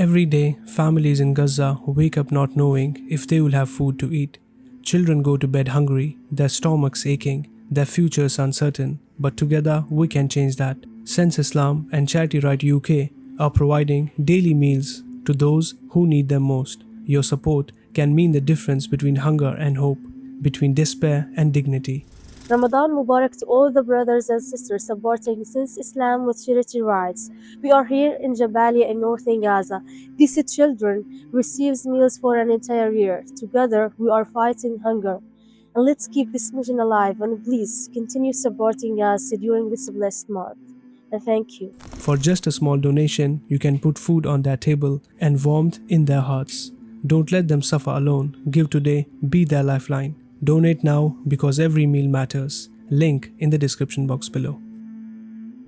Every day, families in Gaza wake up not knowing if they will have food to eat. Children go to bed hungry, their stomachs aching, their futures uncertain. But together, we can change that. Sense Islam and Charity Right UK are providing daily meals to those who need them most. Your support can mean the difference between hunger and hope, between despair and dignity. Ramadan Mubarak to all the brothers and sisters supporting Sense Islam with charity rights. We are here in Jabalia in northern Gaza. These children receives meals for an entire year. Together, we are fighting hunger. And let's keep this mission alive, and please continue supporting us during this blessed month. And thank you. For just a small donation, you can put food on their table and warmth in their hearts. Don't let them suffer alone. Give today, be their lifeline. Donate now because every meal matters. Link in the description box below.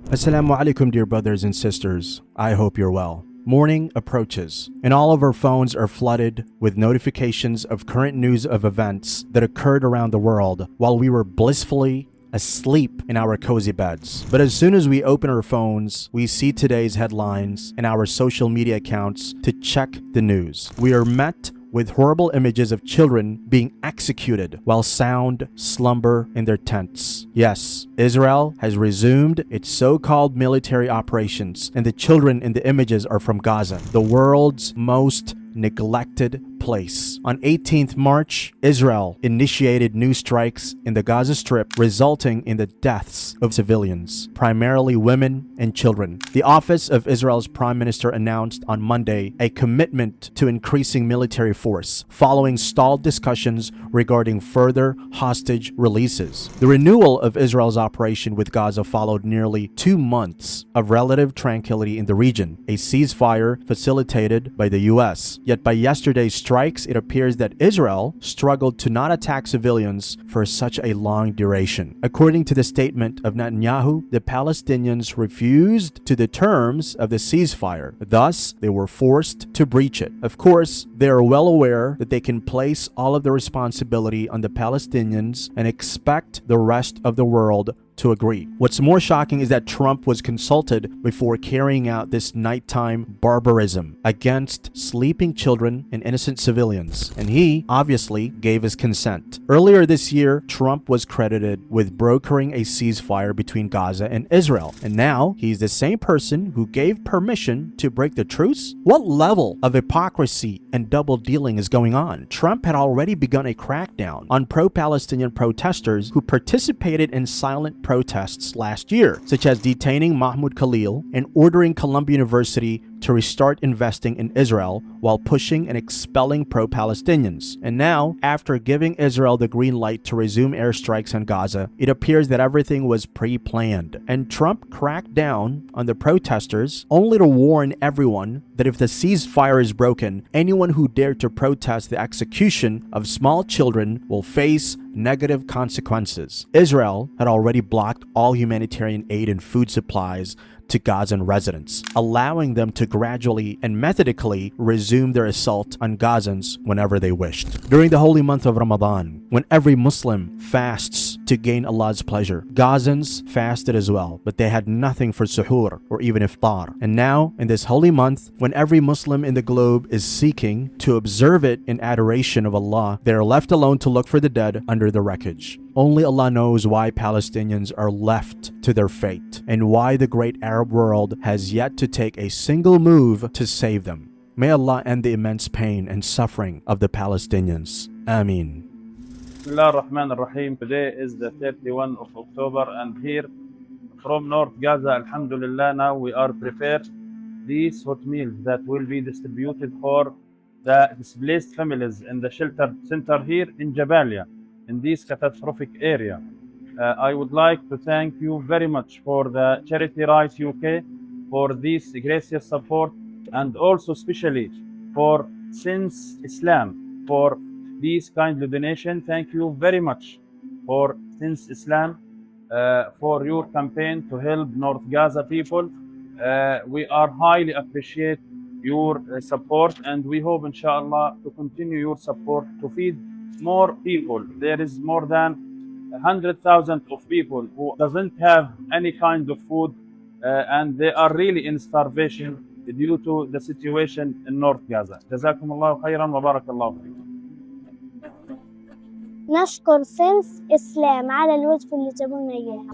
Assalamu alaikum, dear brothers and sisters. I hope you're well. Morning approaches, and all of our phones are flooded with notifications of current news of events that occurred around the world while we were blissfully asleep in our cozy beds. But as soon as we open our phones, we see today's headlines and our social media accounts to check the news. We are met with horrible images of children being executed while sound slumber in their tents. Yes, Israel has resumed its so-called military operations, and the children in the images are from Gaza, the world's most neglected place. On 18th March, Israel initiated new strikes in the Gaza Strip, resulting in the deaths of civilians, primarily women and children. The office of Israel's prime minister announced on Monday a commitment to increasing military force, following stalled discussions regarding further hostage releases. The renewal of Israel's operation with Gaza followed nearly 2 months of relative tranquility in the region, a ceasefire facilitated by the U.S. Yet by yesterday's strikes, it appears that Israel struggled to not attack civilians for such a long duration. According to the statement of Netanyahu, the Palestinians refused to the terms of the ceasefire. Thus, they were forced to breach it. Of course, they are well aware that they can place all of the responsibility on the Palestinians and expect the rest of the world to agree. What's more shocking is that Trump was consulted before carrying out this nighttime barbarism against sleeping children and innocent civilians, and he obviously gave his consent. Earlier this year, Trump was credited with brokering a ceasefire between Gaza and Israel, and now he's the same person who gave permission to break the truce? What level of hypocrisy and double dealing is going on? Trump had already begun a crackdown on pro-Palestinian protesters who participated in silent protests last year, such as detaining Mahmoud Khalil and ordering Columbia University to restart investing in Israel while pushing and expelling pro-Palestinians. And now, after giving Israel the green light to resume airstrikes on Gaza, it appears that everything was pre-planned. And Trump cracked down on the protesters only to warn everyone that if the ceasefire is broken, anyone who dared to protest the execution of small children will face negative consequences. Israel had already blocked all humanitarian aid and food supplies to Gazan residents, allowing them to gradually and methodically resume their assault on Gazans whenever they wished. During the holy month of Ramadan, when every Muslim fasts to gain Allah's pleasure, Gazans fasted as well, but they had nothing for suhoor or even iftar. And now, in this holy month, when every Muslim in the globe is seeking to observe it in adoration of Allah, they are left alone to look for the dead under the wreckage. Only Allah knows why Palestinians are left to their fate and why the great Arab world has yet to take a single move to save them. May Allah end the immense pain and suffering of the Palestinians. Ameen. Bismillah ar-Rahman ar-Rahim. Today is the 31st of October, and here from North Gaza, Alhamdulillah, now we are prepared these hot meals that will be distributed for the displaced families in the shelter center here in Jabalia, in this catastrophic area. I would like to thank you very much for the Charity Rights UK for this gracious support, and also especially for Sense Islam for this kindly donation. Thank you very much for Sense Islam for your campaign to help North Gaza people. We are highly appreciate your support, and we hope inshallah to continue your support to feed more people. There is more than 100,000 of people who doesn't have any kind of food, and they are really in starvation. due to the situation in North Gaza. جزاكم الله خيرا وبارك الله فيكم. نشكر سنس إسلام على الوجبة اللي جابوا لنا إياها.